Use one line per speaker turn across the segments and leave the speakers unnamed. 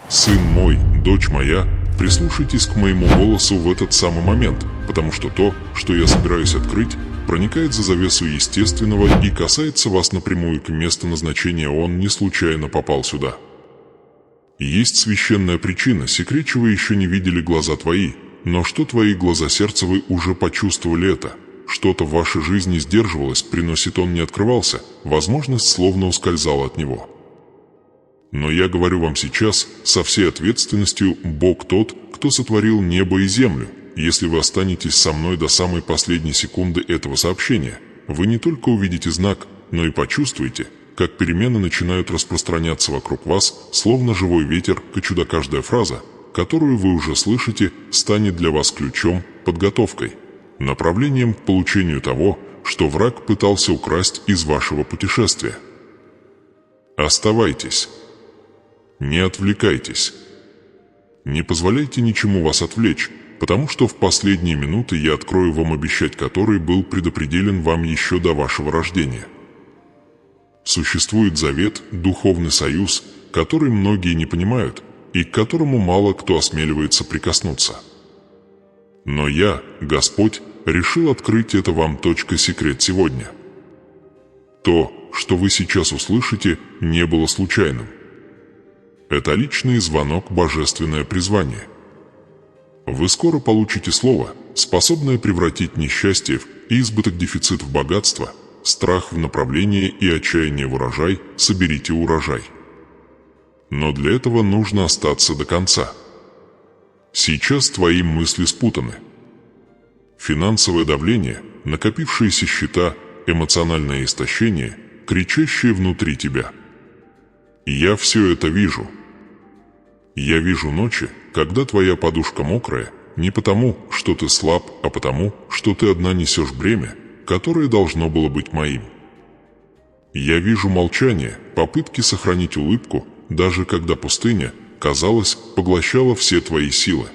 Сын мой, дочь моя, прислушайтесь к моему голосу в этот самый момент, потому что то, что я собираюсь открыть, проникает за завесу естественного и касается вас напрямую, к месту назначения он не случайно попал сюда. Есть священная причина, секрет чего еще не видели глаза твои, но что твои глаза сердца вы уже почувствовали это. Что-то в вашей жизни сдерживалось, приносит он не открывался, возможность словно ускользала от него. Но я говорю вам сейчас со всей ответственностью: Бог тот, кто сотворил небо и землю. Если вы останетесь со мной до самой последней секунды этого сообщения, вы не только увидите знак, но и почувствуете, как перемены начинают распространяться вокруг вас, словно живой ветер, и чудо каждая фраза, которую вы уже слышите, станет для вас ключом, подготовкой, направлением к получению того, что враг пытался украсть из вашего путешествия. Оставайтесь. Не отвлекайтесь. Не позволяйте ничему вас отвлечь, потому что в последние минуты я открою вам обещать, который был предопределен вам еще до вашего рождения. Существует завет, духовный союз, который многие не понимают и к которому мало кто осмеливается прикоснуться. Но я, Господь, решил открыть это вам. Секрет сегодня. То, что вы сейчас услышите, не было случайным. Это личный звонок, божественное призвание. Вы скоро получите слово, способное превратить несчастье и избыток, дефицит в богатство, страх в направление и отчаяние в урожай. Соберите урожай. Но для этого нужно остаться до конца. Сейчас твои мысли спутаны. Финансовое давление, накопившиеся счета, эмоциональное истощение, кричащее внутри тебя. Я все это вижу. Я вижу ночи, когда твоя подушка мокрая, не потому, что ты слаб, а потому, что ты одна несешь бремя, которое должно было быть моим. Я вижу молчание, попытки сохранить улыбку, даже когда пустыня, казалось, поглощала все твои силы.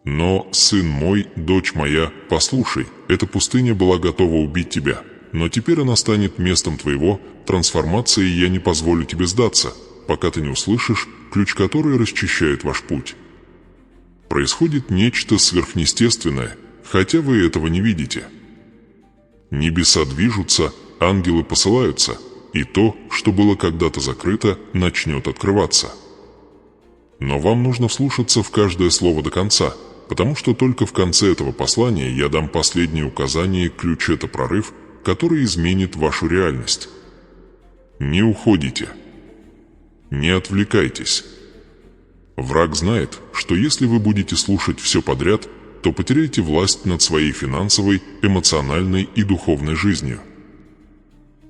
Но, сын мой, дочь моя, послушай, эта пустыня была готова убить тебя, но теперь она станет местом твоего трансформации, и я не позволю тебе сдаться, пока ты не услышишь ключ, который расчищает ваш путь. Происходит нечто сверхъестественное, хотя вы этого не видите. Небеса движутся, ангелы посылаются, и то, что было когда-то закрыто, начнет открываться. Но вам нужно вслушаться в каждое слово до конца, потому что только в конце этого послания я дам последнее указание, ключ — это прорыв, который изменит вашу реальность. Не уходите. Не отвлекайтесь. Враг знает, что если вы будете слушать все подряд, то потеряете власть над своей финансовой, эмоциональной и духовной жизнью.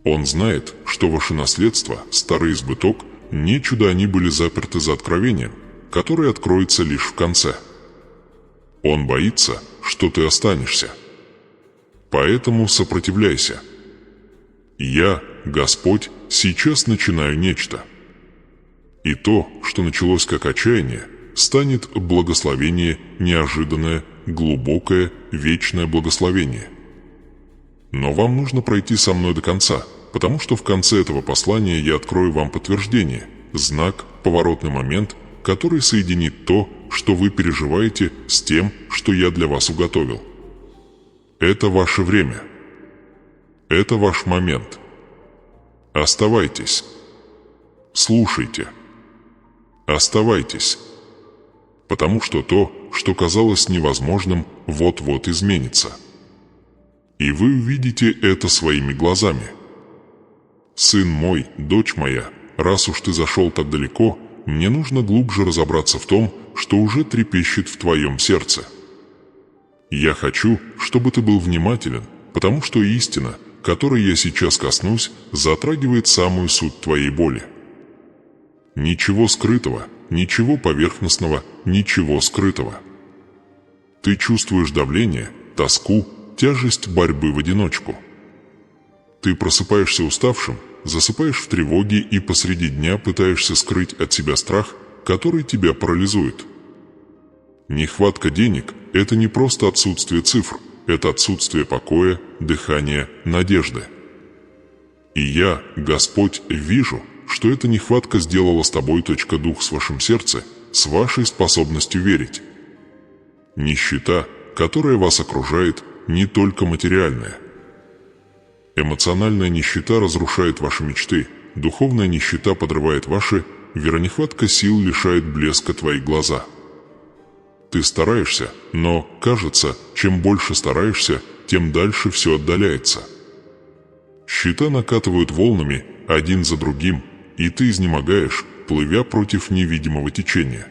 Он знает, что ваше наследство, старый избыток, не чудо, они были заперты за откровением, которое откроется лишь в конце. Он боится, что ты останешься. Поэтому сопротивляйся. Я, Господь, сейчас начинаю нечто. И то, что началось как отчаяние, станет благословение, неожиданное, глубокое, вечное благословение. Но вам нужно пройти со мной до конца, потому что в конце этого послания я открою вам подтверждение, знак, поворотный момент, который соединит то, что вы переживаете, с тем, что я для вас уготовил. Это ваше время. Это ваш момент. Оставайтесь. Слушайте. Оставайтесь. Потому что то, что казалось невозможным, вот-вот изменится. И вы увидите это своими глазами. Сын мой, дочь моя, раз уж ты зашел так далеко, мне нужно глубже разобраться в том, что уже трепещет в твоем сердце. Я хочу, чтобы ты был внимателен, потому что истина, которой я сейчас коснусь, затрагивает самую суть твоей боли. Ничего скрытого, ничего поверхностного, ничего скрытого. Ты чувствуешь давление, тоску, тяжесть борьбы в одиночку. Ты просыпаешься уставшим, засыпаешь в тревоге и посреди дня пытаешься скрыть от себя страх, который тебя парализует. Нехватка денег – это не просто отсутствие цифр, это отсутствие покоя, дыхания, надежды. И я, Господь, вижу, что эта нехватка сделала с тобой дух с вашим сердцем, с вашей способностью верить. Нищета, которая вас окружает, не только материальная. Эмоциональная нищета разрушает ваши мечты, духовная нищета подрывает ваши, веронехватка сил лишает блеска твои глаза. Ты стараешься, но, кажется, чем больше стараешься, тем дальше все отдаляется. Счета накатывают волнами, один за другим, и ты изнемогаешь, плывя против невидимого течения.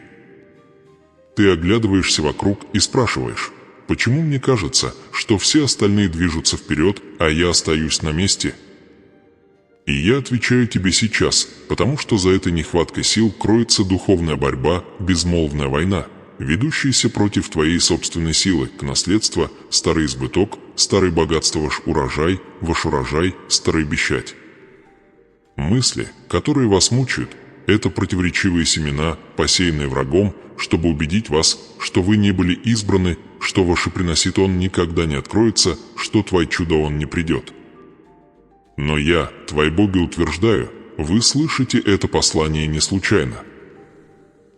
Ты оглядываешься вокруг и спрашиваешь: почему мне кажется, что все остальные движутся вперед, а я остаюсь на месте? И я отвечаю тебе сейчас, потому что за этой нехваткой сил кроется духовная борьба, безмолвная война, ведущаяся против твоей собственной силы, к наследству, старый избыток, старый богатство ваш урожай, старый обещать. Мысли, которые вас мучают, это противоречивые семена, посеянные врагом, чтобы убедить вас, что вы не были избраны, что ваше приносит он никогда не откроется, что твое чудо он не придет. Но я, твои боги, утверждаю, вы слышите это послание не случайно.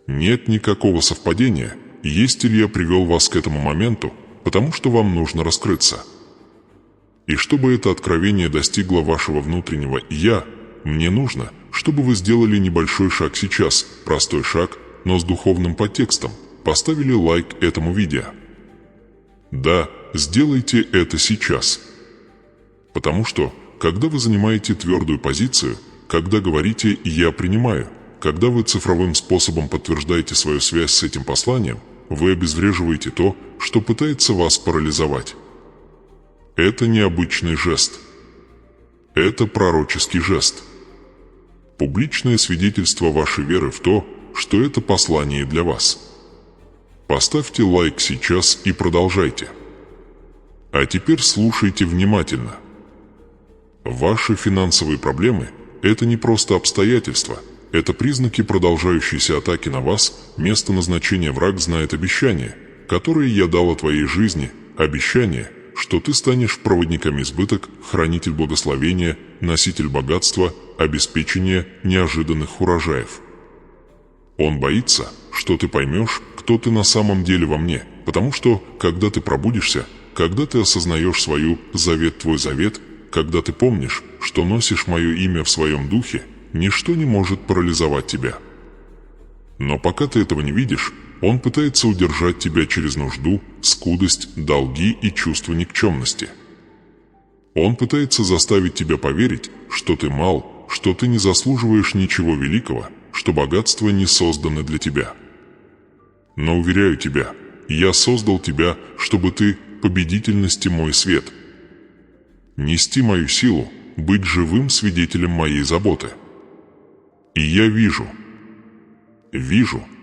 Нет никакого совпадения, есть ли я привел вас к этому моменту, потому что вам нужно раскрыться. И чтобы это откровение достигло вашего внутреннего «я», мне нужно, чтобы вы сделали небольшой шаг сейчас, простой шаг, но с духовным подтекстом, поставили лайк этому видео. Да, сделайте это сейчас. Потому что, когда вы занимаете твердую позицию, когда говорите «я принимаю», когда вы цифровым способом подтверждаете свою связь с этим посланием, вы обезвреживаете то, что пытается вас парализовать. Это необычный жест. Это пророческий жест. Публичное свидетельство вашей веры в то, что это послание для вас. Поставьте лайк сейчас и продолжайте. А теперь слушайте внимательно. Ваши финансовые проблемы – это не просто обстоятельства, это признаки продолжающейся атаки на вас, место назначения враг знает обещание, которое я дал о твоей жизни, обещание, что ты станешь проводником избыток, хранитель благословения, носитель богатства, обеспечения неожиданных урожаев. Он боится, что ты поймешь, кто ты на самом деле во мне, потому что, когда ты пробудишься, когда ты осознаешь свою завет, твой завет, когда ты помнишь, что носишь мое имя в своем духе, ничто не может парализовать тебя. Но пока ты этого не видишь, он пытается удержать тебя через нужду, скудость, долги и чувство никчемности. Он пытается заставить тебя поверить, что ты мал, что ты не заслуживаешь ничего великого, что богатство не создано для тебя. Но уверяю тебя, я создал тебя, чтобы ты победительности мой свет. Нести мою силу, быть живым свидетелем моей заботы. И я вижу,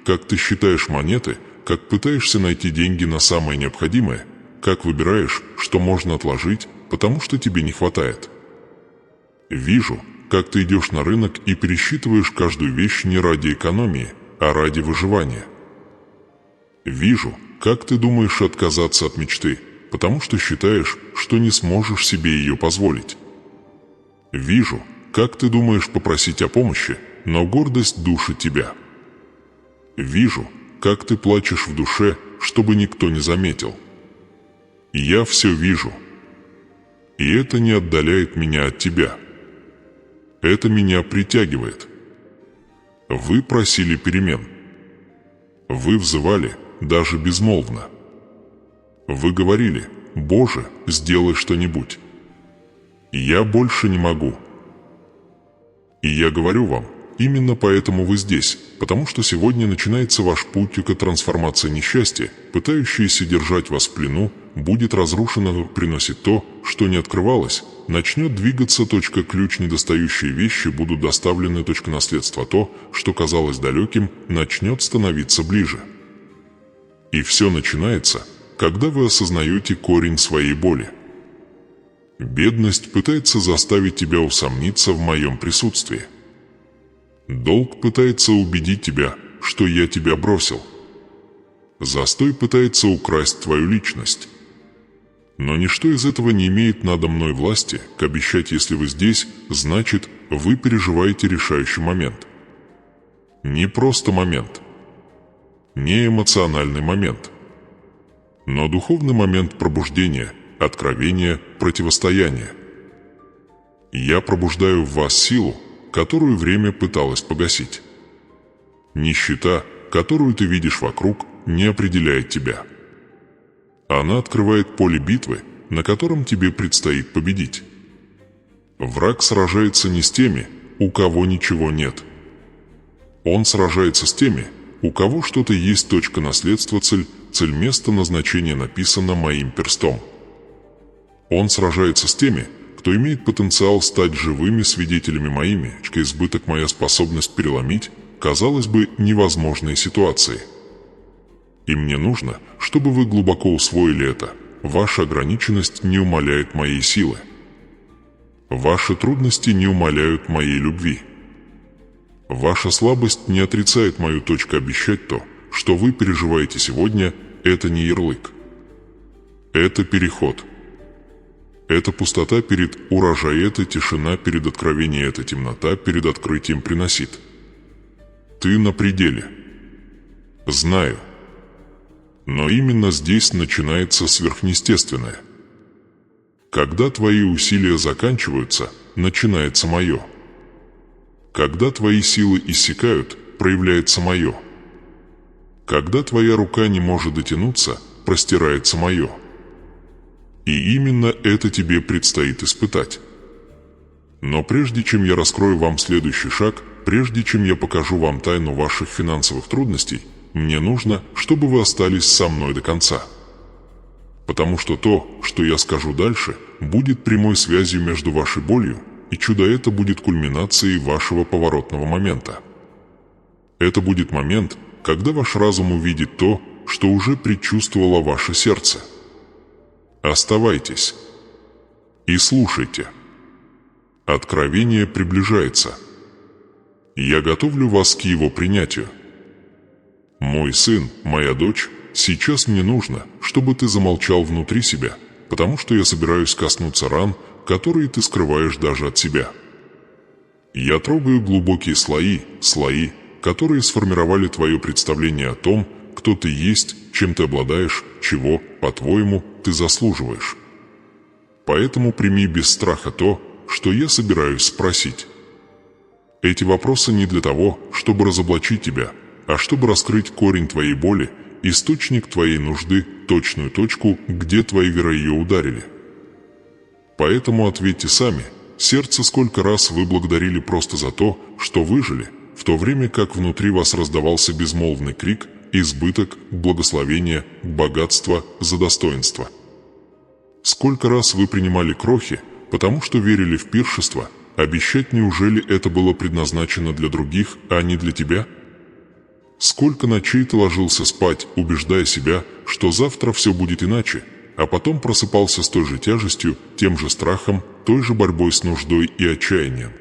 как ты считаешь монеты, как пытаешься найти деньги на самое необходимое, как выбираешь, что можно отложить, потому что тебе не хватает. Вижу, как ты идешь на рынок и пересчитываешь каждую вещь не ради экономии, а ради выживания. Вижу, как ты думаешь отказаться от мечты, потому что считаешь, что не сможешь себе ее позволить. Вижу, как ты думаешь попросить о помощи, но гордость душит тебя. Вижу, как ты плачешь в душе, чтобы никто не заметил. Я все вижу. И это не отдаляет меня от тебя. Это меня притягивает. Вы просили перемен. Вы взывали, даже безмолвно. Вы говорили: «Боже, сделай что-нибудь». Я больше не могу. И я говорю вам, именно поэтому вы здесь, потому что сегодня начинается ваш путь к трансформации несчастья, пытающееся держать вас в плену, будет разрушено, приносит то, что не открывалось, начнет двигаться, ключ, недостающие вещи будут доставлены, наследство, то, что казалось далеким, начнет становиться ближе. И все начинается, когда вы осознаете корень своей боли. Бедность пытается заставить тебя усомниться в моем присутствии. Долг пытается убедить тебя, что я тебя бросил. Застой пытается украсть твою личность. Но ничто из этого не имеет надо мной власти. Обещать, если вы здесь, значит, вы переживаете решающий момент. Не просто момент. Не эмоциональный момент. Но духовный момент пробуждения, откровения, противостояния. Я пробуждаю в вас силу, которую время пыталось погасить. Нищета, которую ты видишь вокруг, не определяет тебя. Она открывает поле битвы, на котором тебе предстоит победить. Враг сражается не с теми, у кого ничего нет. Он сражается с теми, у кого что-то есть, точка наследства, цель места назначения написано моим перстом. Он сражается с теми, кто имеет потенциал стать живыми свидетелями моими, избыток моя способность переломить, казалось бы, невозможные ситуации. И мне нужно, чтобы вы глубоко усвоили это. Ваша ограниченность не умаляет моей силы. Ваши трудности не умаляют моей любви. Ваша слабость не отрицает мою точку. Обещать то, что вы переживаете сегодня, это не ярлык. Это переход. Это пустота перед урожаем, это тишина перед откровением, это темнота перед открытием приносит. Ты на пределе. Знаю. Но именно здесь начинается сверхъестественное. Когда твои усилия заканчиваются, начинается мое. Когда твои силы иссякают, проявляется мое. Когда твоя рука не может дотянуться, простирается мое. И именно это тебе предстоит испытать. Но прежде чем я раскрою вам следующий шаг, прежде чем я покажу вам тайну ваших финансовых трудностей, мне нужно, чтобы вы остались со мной до конца. Потому что то, что я скажу дальше, будет прямой связью между вашей болью, и чудо это будет кульминацией вашего поворотного момента. Это будет момент, когда ваш разум увидит то, что уже предчувствовало ваше сердце. Оставайтесь и слушайте. Откровение приближается. Я готовлю вас к его принятию. Мой сын, моя дочь, сейчас мне нужно, чтобы ты замолчал внутри себя, потому что я собираюсь коснуться ран, которые ты скрываешь даже от себя. Я трогаю глубокие слои, которые сформировали твое представление о том, кто ты есть, чем ты обладаешь, чего, по-твоему, ты заслуживаешь. Поэтому прими без страха то, что я собираюсь спросить. Эти вопросы не для того, чтобы разоблачить тебя, а чтобы раскрыть корень твоей боли, источник твоей нужды, точную точку, где твои веры ее ударили. Поэтому ответьте сами, сердце, сколько раз вы благодарили просто за то, что выжили, в то время как внутри вас раздавался безмолвный крик, избыток, благословение, богатство за достоинство. Сколько раз вы принимали крохи, потому что верили в пиршество, обещать, неужели это было предназначено для других, а не для тебя? Сколько ночей ты ложился спать, убеждая себя, что завтра все будет иначе, а потом просыпался с той же тяжестью, тем же страхом, той же борьбой с нуждой и отчаянием?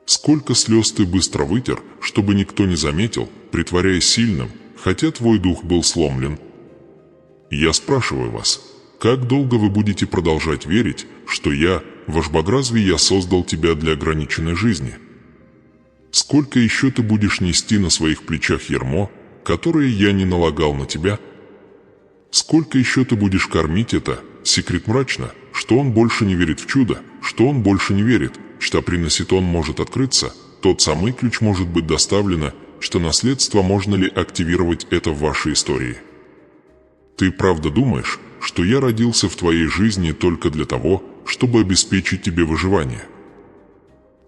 Сколько слез ты быстро вытер, чтобы никто не заметил, притворяясь сильным, хотя твой дух был сломлен? Я спрашиваю вас, как долго вы будете продолжать верить, что я, ваш Бог, разве я создал тебя для ограниченной жизни? Сколько еще ты будешь нести на своих плечах ярмо, которое я не налагал на тебя? Сколько еще ты будешь кормить это, секрет мрачно, что он больше не верит в чудо, что он больше не верит, что приносит он может открыться, тот самый ключ может быть доставлено, что наследство можно ли активировать это в вашей истории? Ты правда думаешь, что я родился в твоей жизни только для того, чтобы обеспечить тебе выживание?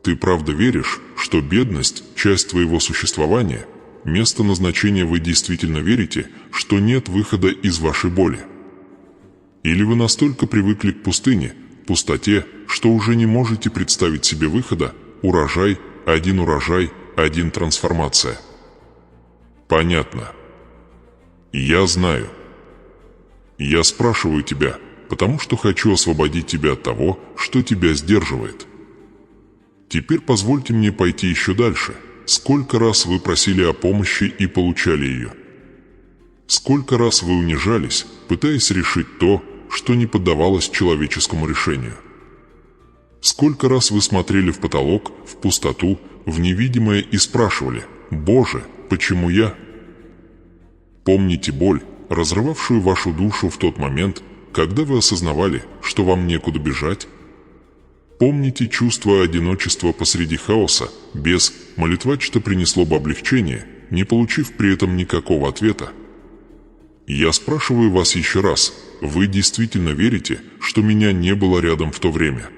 Ты правда веришь, что бедность – часть твоего существования, место назначения? Вы действительно верите, что нет выхода из вашей боли? Или вы настолько привыкли к пустыне, пустоте, что уже не можете представить себе выхода, урожай, один трансформация? Понятно. Я знаю. Я спрашиваю тебя, потому что хочу освободить тебя от того, что тебя сдерживает. Теперь позвольте мне пойти еще дальше. Сколько раз вы просили о помощи и получали ее? Сколько раз вы унижались, пытаясь решить то, что не поддавалось человеческому решению? Сколько раз вы смотрели в потолок, в пустоту, в невидимое и спрашивали: «Боже, почему я?» Помните боль, разрывавшую вашу душу в тот момент, когда вы осознавали, что вам некуда бежать? Помните чувство одиночества посреди хаоса, без «молитва что принесло бы облегчение», не получив при этом никакого ответа? Я спрашиваю вас еще раз: вы действительно верите, что меня не было рядом в то время?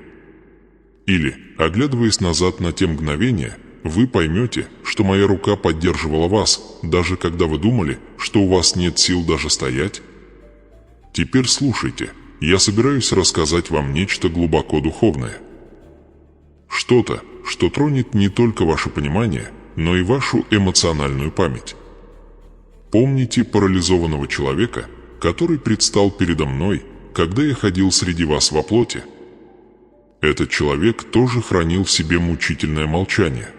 Или, оглядываясь назад на те мгновения, вы поймете, что моя рука поддерживала вас, даже когда вы думали, что у вас нет сил даже стоять? Теперь слушайте, я собираюсь рассказать вам нечто глубоко духовное. Что-то, что тронет не только ваше понимание, но и вашу эмоциональную память. Помните парализованного человека, который предстал передо мной, когда я ходил среди вас во плоти? Этот человек тоже хранил в себе мучительное молчание.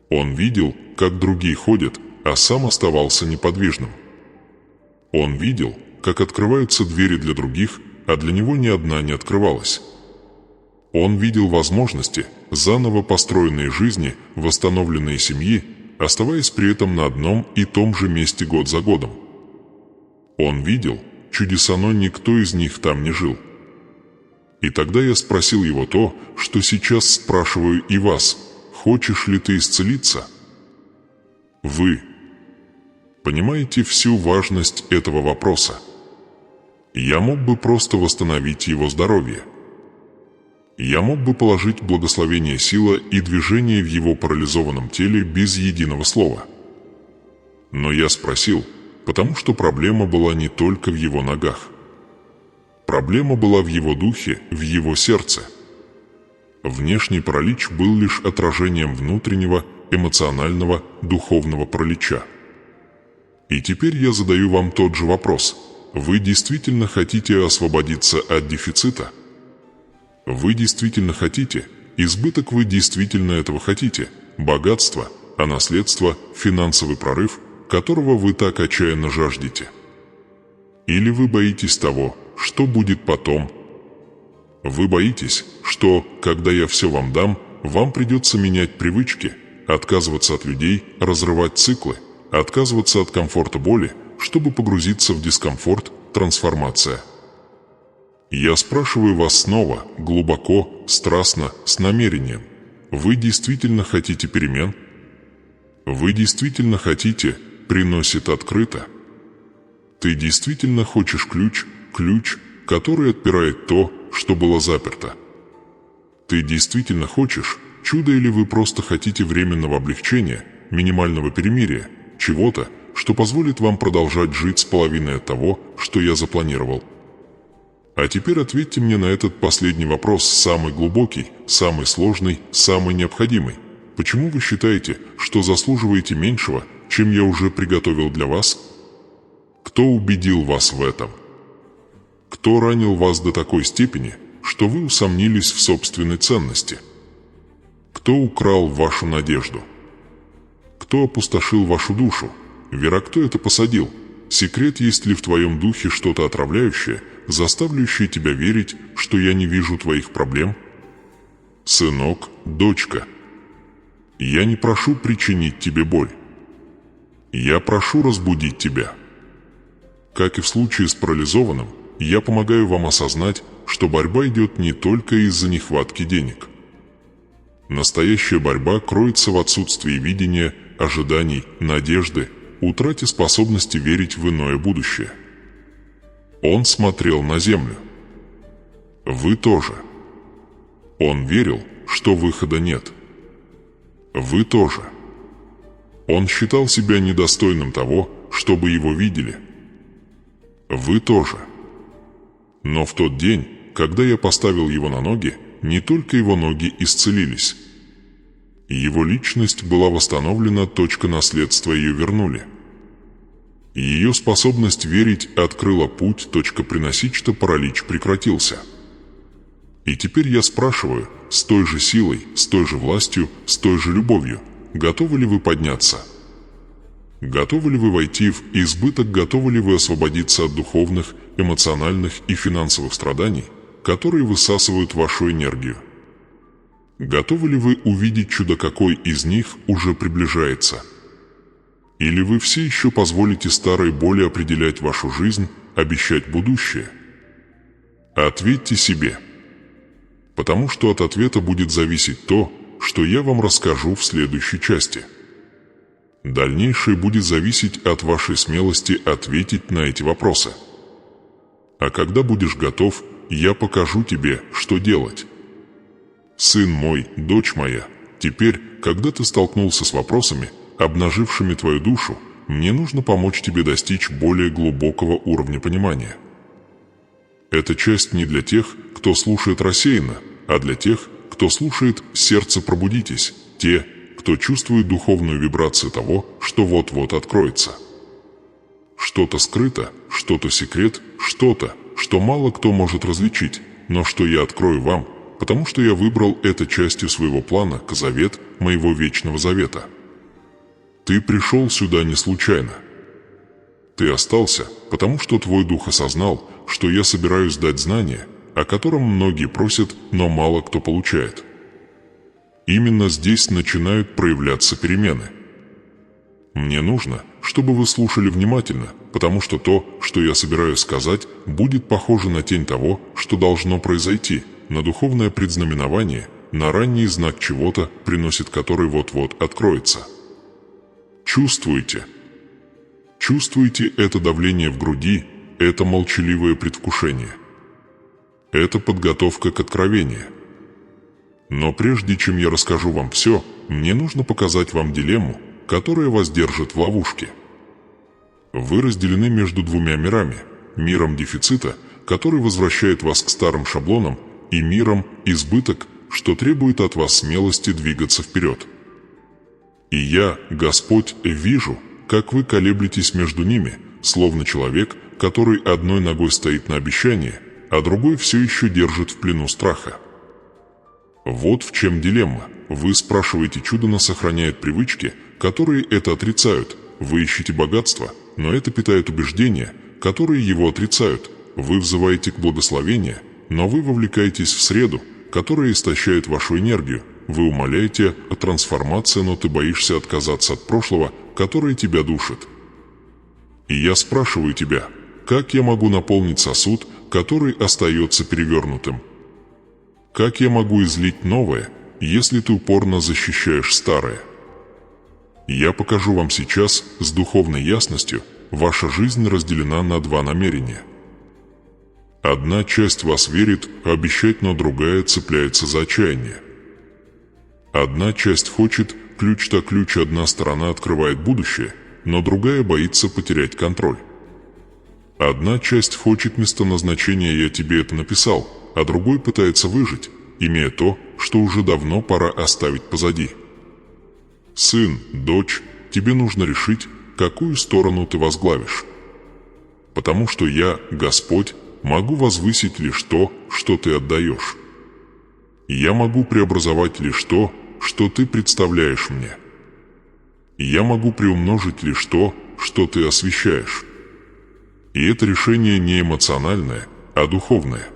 Он видел, как другие ходят, а сам оставался неподвижным. Он видел, как открываются двери для других, а для него ни одна не открывалась. Он видел возможности, заново построенные жизни, восстановленные семьи, оставаясь при этом на одном и том же месте год за годом. Он видел чудеса, но никто из них там не жил. И тогда я спросил его то, что сейчас спрашиваю и вас: хочешь ли ты исцелиться? Вы понимаете всю важность этого вопроса? Я мог бы просто восстановить его здоровье. Я мог бы положить благословение, сила и движение в его парализованном теле без единого слова. Но я спросил, потому что проблема была не только в его ногах. Проблема была в его духе, в его сердце. Внешний паралич был лишь отражением внутреннего, эмоционального, духовного паралича. И теперь я задаю вам тот же вопрос. Вы действительно хотите освободиться от дефицита? Вы действительно хотите? Избыток вы действительно этого хотите? Богатство, а наследство – финансовый прорыв, которого вы так отчаянно жаждете? Или вы боитесь того, что будет потом? Вы боитесь, что, когда я все вам дам, вам придется менять привычки, отказываться от людей, разрывать циклы, отказываться от комфорта боли, чтобы погрузиться в дискомфорт, трансформация. Я спрашиваю вас снова, глубоко, страстно, с намерением. Вы действительно хотите перемен? Вы действительно хотите, приносит открыто? Ты действительно хочешь ключ, который отпирает то, что было заперто? Ты действительно хочешь чудо, или вы просто хотите временного облегчения, минимального перемирия, чего-то, что позволит вам продолжать жить с половиной от того, что я запланировал? А теперь ответьте мне на этот последний вопрос, самый глубокий, самый сложный, самый необходимый. Почему вы считаете, что заслуживаете меньшего, чем я уже приготовил для вас? Кто убедил вас в этом? Кто ранил вас до такой степени, что вы усомнились в собственной ценности? Кто украл вашу надежду? Кто опустошил вашу душу? Вера, кто это посадил? Секрет, есть ли в твоем духе что-то отравляющее, заставляющее тебя верить, что я не вижу твоих проблем? Сынок, дочка, я не прошу причинить тебе боль. Я прошу разбудить тебя. Как и в случае с парализованным, я помогаю вам осознать, что борьба идет не только из-за нехватки денег. Настоящая борьба кроется в отсутствии видения, ожиданий, надежды, утрате способности верить в иное будущее. Он смотрел на землю. Вы тоже. Он верил, что выхода нет. Вы тоже. Он считал себя недостойным того, чтобы его видели. Вы тоже. Но в тот день, когда я поставил его на ноги, не только его ноги исцелились. Его личность была восстановлена, точка наследства ее вернули. Ее способность верить открыла путь, точка приносить, что паралич прекратился. И теперь я спрашиваю, с той же силой, с той же властью, с той же любовью, готовы ли вы подняться? Готовы ли вы войти в избыток, готовы ли вы освободиться от духовных, эмоциональных и финансовых страданий, которые высасывают вашу энергию? Готовы ли вы увидеть чудо, какой из них уже приближается? Или вы все еще позволите старой боли определять вашу жизнь, обещать будущее? Ответьте себе, потому что от ответа будет зависеть то, что я вам расскажу в следующей части. Дальнейшее будет зависеть от вашей смелости ответить на эти вопросы. А когда будешь готов, я покажу тебе, что делать. Сын мой, дочь моя, теперь, когда ты столкнулся с вопросами, обнажившими твою душу, мне нужно помочь тебе достичь более глубокого уровня понимания. Эта часть не для тех, кто слушает рассеянно, а для тех, кто слушает «Сердце, пробудитесь», те, кто чувствует духовную вибрацию того, что вот-вот откроется. Что-то скрыто, что-то секрет, что-то, что мало кто может различить, но что я открою вам, потому что я выбрал это частью своего плана, завет моего вечного завета. Ты пришел сюда не случайно. Ты остался, потому что твой дух осознал, что я собираюсь дать знания, о котором многие просят, но мало кто получает. Именно здесь начинают проявляться перемены. Мне нужно, чтобы вы слушали внимательно, потому что то, что я собираюсь сказать, будет похоже на тень того, что должно произойти, на духовное предзнаменование, на ранний знак чего-то, приносит который вот-вот откроется. Чувствуете? Чувствуете это давление в груди, это молчаливое предвкушение? Это подготовка к откровению. Но прежде чем я расскажу вам все, мне нужно показать вам дилемму, которая вас держит в ловушке. Вы разделены между двумя мирами: миром дефицита, который возвращает вас к старым шаблонам, и миром избыток, что требует от вас смелости двигаться вперед. И я, Господь, вижу, как вы колеблетесь между ними, словно человек, который одной ногой стоит на обещании, а другой все еще держит в плену страха. Вот в чем дилемма. Вы спрашиваете, чудо сохраняет привычки, которые это отрицают. Вы ищете богатство, но это питает убеждения, которые его отрицают. Вы взываете к благословению, но вы вовлекаетесь в среду, которая истощает вашу энергию. Вы умоляете о трансформации, но ты боишься отказаться от прошлого, которое тебя душит. И я спрашиваю тебя, как я могу наполнить сосуд, который остается перевернутым? Как я могу излить новое, если ты упорно защищаешь старое? Я покажу вам сейчас с духовной ясностью, ваша жизнь разделена на два намерения. Одна часть вас верит обещать, но другая цепляется за отчаяние. Одна часть хочет ключ-то ключ, одна сторона открывает будущее, но другая боится потерять контроль. Одна часть хочет местоназначения «я тебе это написал», а другой пытается выжить, имея то, что уже давно пора оставить позади. Сын, дочь, тебе нужно решить, какую сторону ты возглавишь. Потому что я, Господь, могу возвысить лишь то, что ты отдаешь. Я могу преобразовать лишь то, что ты представляешь мне. Я могу приумножить лишь то, что ты освещаешь. И это решение не эмоциональное, а духовное.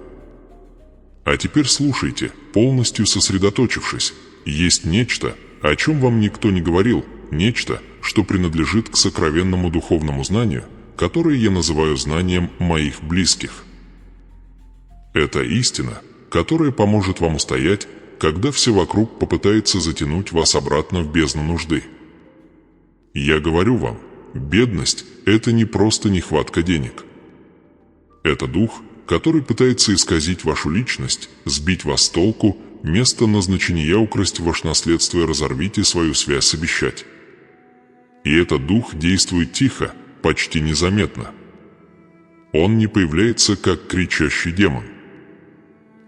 А теперь слушайте, полностью сосредоточившись. Есть нечто, о чем вам никто не говорил, нечто, что принадлежит к сокровенному духовному знанию, которое я называю знанием моих близких. Это истина, которая поможет вам устоять, когда все вокруг попытается затянуть вас обратно в бездну нужды. Я говорю вам, бедность – это не просто нехватка денег. Это дух, который пытается исказить вашу личность, сбить вас с толку, место назначения украсть ваше наследство и разорвите свою связь с обещать. И этот дух действует тихо, почти незаметно. Он не появляется, как кричащий демон.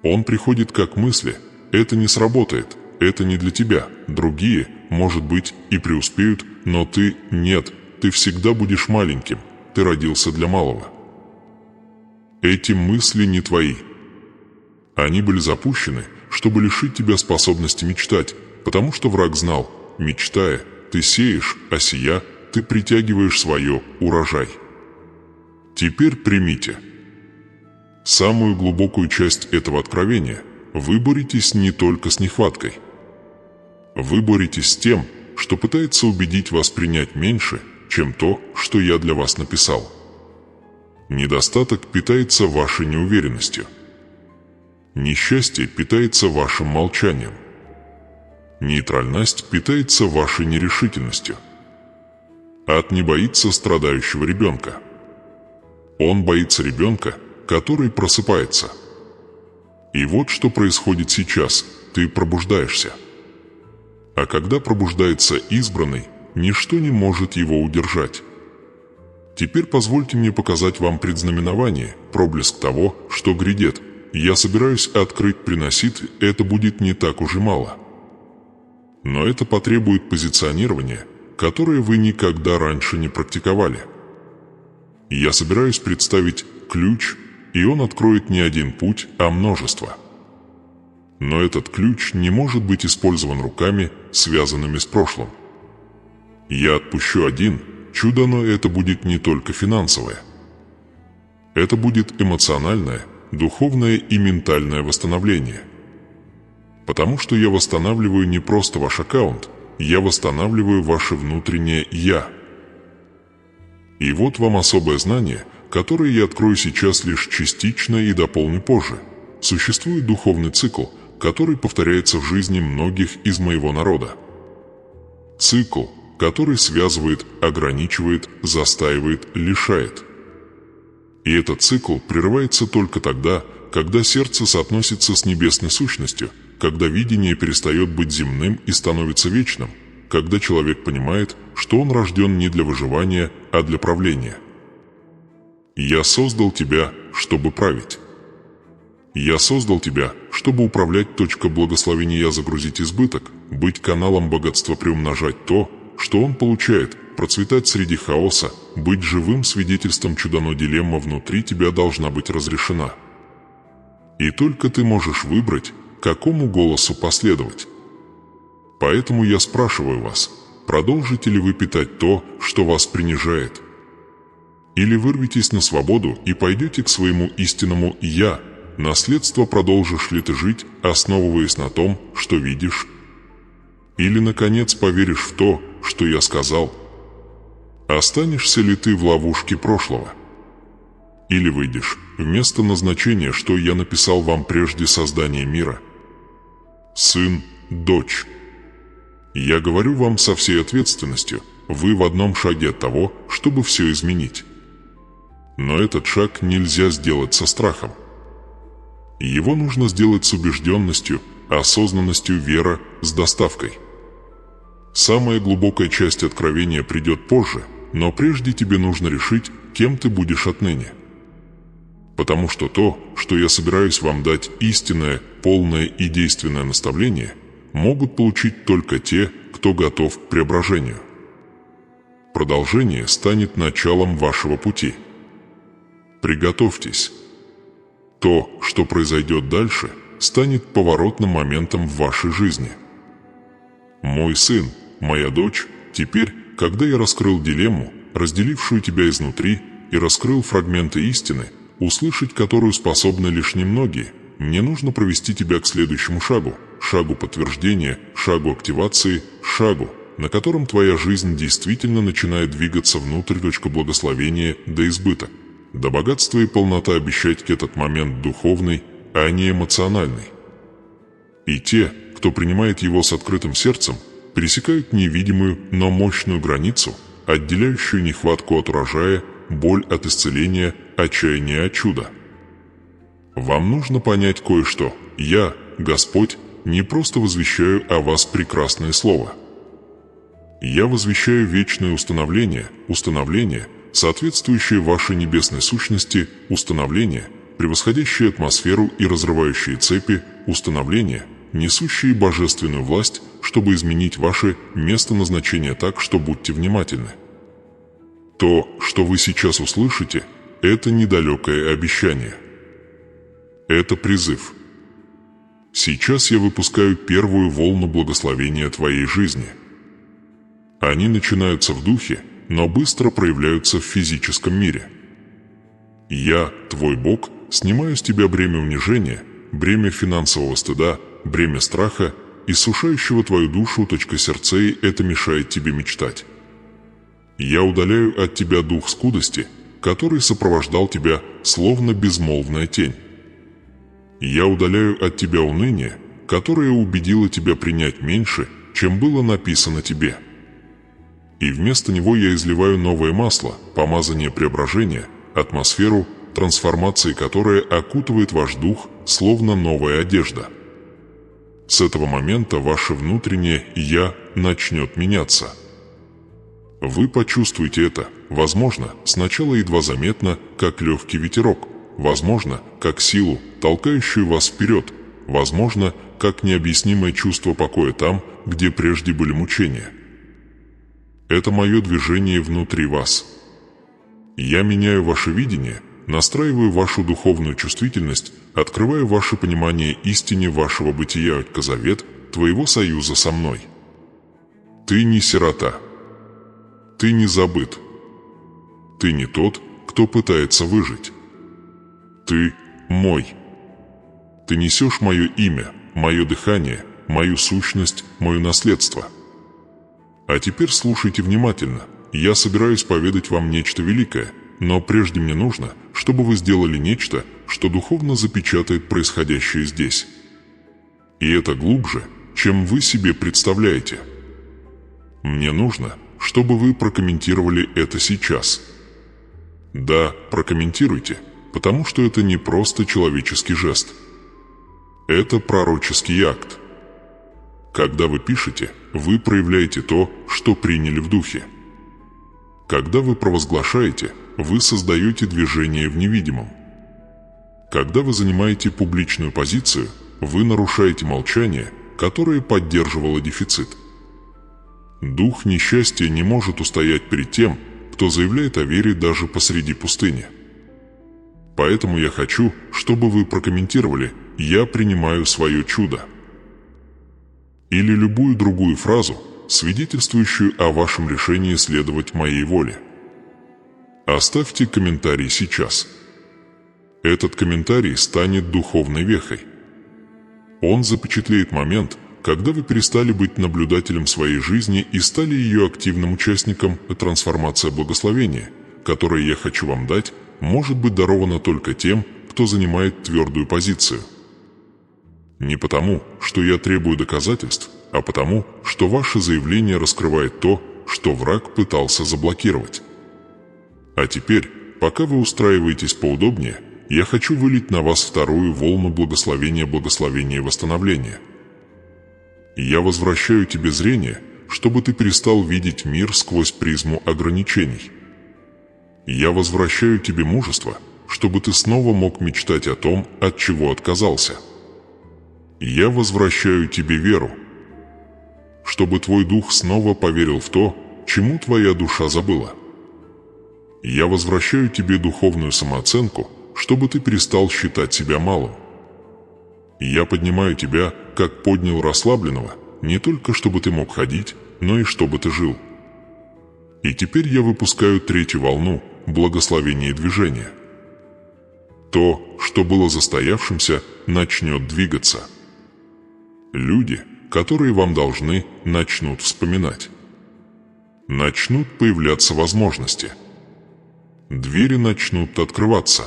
Он приходит как мысли. Это не сработает, это не для тебя. Другие, может быть, и преуспеют, но ты нет, ты всегда будешь маленьким, ты родился для малого. Эти мысли не твои. Они были запущены, чтобы лишить тебя способности мечтать, потому что враг знал, мечтая, ты сеешь, а сия ты притягиваешь свое урожай. Теперь примите. Самую глубокую часть этого откровения вы боретесь не только с нехваткой. Вы боретесь с тем, что пытается убедить вас принять меньше, чем то, что я для вас написал. Недостаток питается вашей неуверенностью. Несчастье питается вашим молчанием. Нейтральность питается вашей нерешительностью. Ад не боится страдающего ребенка. Он боится ребенка, который просыпается. И вот что происходит сейчас: ты пробуждаешься. А когда пробуждается избранный, ничто не может его удержать. Теперь позвольте мне показать вам предзнаменование, проблеск того, что грядет. Я собираюсь открыть приносит, это будет не так уж и мало. Но это потребует позиционирования, которое вы никогда раньше не практиковали. Я собираюсь представить ключ, и он откроет не один путь, а множество. Но этот ключ не может быть использован руками, связанными с прошлым. Я отпущу один чудо, но это будет не только финансовое. Это будет эмоциональное, духовное и ментальное восстановление. Потому что я восстанавливаю не просто ваш аккаунт, я восстанавливаю ваше внутреннее «я». И вот вам особое знание, которое я открою сейчас лишь частично и дополню позже. Существует духовный цикл, который повторяется в жизни многих из моего народа. Цикл, который связывает, ограничивает, застаивает, лишает. И этот цикл прерывается только тогда, когда сердце соотносится с небесной сущностью, когда видение перестает быть земным и становится вечным, когда человек понимает, что он рожден не для выживания, а для правления. Я создал тебя, чтобы править. Я создал тебя, чтобы управлять. Благословения загрузить избыток, быть каналом богатства, приумножать то, что он получает, процветать среди хаоса, быть живым свидетельством чуда, но дилемма внутри тебя должна быть разрешена. И только ты можешь выбрать, какому голосу последовать. Поэтому я спрашиваю вас, продолжите ли вы питать то, что вас принижает? Или вырветесь на свободу и пойдете к своему истинному «Я», наследство продолжишь ли ты жить, основываясь на том, что видишь? Или, наконец, поверишь в то, что я сказал? Останешься ли ты в ловушке прошлого? Или выйдешь в место назначения, что я написал вам прежде создания мира? Сын, дочь. Я говорю вам со всей ответственностью, вы в одном шаге от того, чтобы все изменить. Но этот шаг нельзя сделать со страхом. Его нужно сделать с убежденностью, осознанностью, вера, с доставкой. Самая глубокая часть откровения придет позже, но прежде тебе нужно решить, кем ты будешь отныне. Потому что то, что я собираюсь вам дать, истинное, полное и действенное наставление, могут получить только те, кто готов к преображению. Продолжение станет началом вашего пути. Приготовьтесь. То, что произойдет дальше, станет поворотным моментом в вашей жизни. Мой сын, моя дочь, теперь, когда я раскрыл дилемму, разделившую тебя изнутри, и раскрыл фрагменты истины, услышать которую способны лишь немногие, мне нужно провести тебя к следующему шагу, шагу подтверждения, шагу активации, шагу, на котором твоя жизнь действительно начинает двигаться внутрь. Благословения до избытка. До богатства и полнота обещать этот момент духовный, а не эмоциональный. И те, кто принимает его с открытым сердцем, пересекают невидимую, но мощную границу, отделяющую нехватку от урожая, боль от исцеления, отчаяние от чуда. Вам нужно понять кое-что. Я, Господь, не просто возвещаю о вас прекрасное слово. Я возвещаю вечное установление, соответствующее вашей небесной сущности, установление, превосходящее атмосферу и разрывающие цепи, установление, несущие божественную власть, чтобы изменить ваше место назначения так, что будьте внимательны. То, что вы сейчас услышите, это недалекое обещание. Это призыв. Сейчас я выпускаю первую волну благословения твоей жизни. Они начинаются в духе, но быстро проявляются в физическом мире. Я, твой Бог, снимаю с тебя бремя унижения, бремя финансового стыда, бремя страха, иссушающего твою душу сердцей, это мешает тебе мечтать. Я удаляю от тебя дух скудости, который сопровождал тебя, словно безмолвная тень. Я удаляю от тебя уныние, которое убедило тебя принять меньше, чем было написано тебе. И вместо него я изливаю новое масло, помазание преображения, атмосферу, трансформации, которая окутывает ваш дух, словно новая одежда. С этого момента ваше внутреннее «я» начнет меняться. Вы почувствуете это, возможно, сначала едва заметно, как легкий ветерок, возможно, как силу, толкающую вас вперед, возможно, как необъяснимое чувство покоя там, где прежде были мучения. Это мое движение внутри вас. Я меняю ваше видение, настраиваю вашу духовную чувствительность, открываю ваше понимание истине вашего бытия, завет твоего союза со мной. Ты не сирота. Ты не забыт. Ты не тот, кто пытается выжить. Ты мой. Ты несешь мое имя, мое дыхание, мою сущность, мое наследство. А теперь слушайте внимательно. Я собираюсь поведать вам нечто великое, но прежде мне нужно, чтобы вы сделали нечто, что духовно запечатает происходящее здесь. И это глубже, чем вы себе представляете. Мне нужно, чтобы вы прокомментировали это сейчас. Да, прокомментируйте, потому что это не просто человеческий жест. Это пророческий акт. Когда вы пишете, вы проявляете то, что приняли в духе. Когда вы провозглашаете, вы создаете движение в невидимом. Когда вы занимаете публичную позицию, вы нарушаете молчание, которое поддерживало дефицит. Дух несчастья не может устоять перед тем, кто заявляет о вере даже посреди пустыни. Поэтому я хочу, чтобы вы прокомментировали «Я принимаю свое чудо» или любую другую фразу, свидетельствующую о вашем решении следовать моей воле. Оставьте комментарий сейчас. Этот комментарий станет духовной вехой. Он запечатлеет момент, когда вы перестали быть наблюдателем своей жизни и стали ее активным участником. Трансформация благословения, которое я хочу вам дать, может быть дарована только тем, кто занимает твердую позицию. Не потому, что я требую доказательств, а потому, что ваше заявление раскрывает то, что враг пытался заблокировать. А теперь, пока вы устраиваетесь поудобнее, я хочу вылить на вас вторую волну благословения и восстановления. Я возвращаю тебе зрение, чтобы ты перестал видеть мир сквозь призму ограничений. Я возвращаю тебе мужество, чтобы ты снова мог мечтать о том, от чего отказался. Я возвращаю тебе веру, чтобы твой дух снова поверил в то, чему твоя душа забыла. Я возвращаю тебе духовную самооценку, чтобы ты перестал считать себя малым. Я поднимаю тебя, как поднял расслабленного, не только чтобы ты мог ходить, но и чтобы ты жил. И теперь я выпускаю третью волну благословения и движения. То, что было застоявшимся, начнет двигаться. Люди, которые вам должны, начнут вспоминать. Начнут появляться возможности. Двери начнут открываться.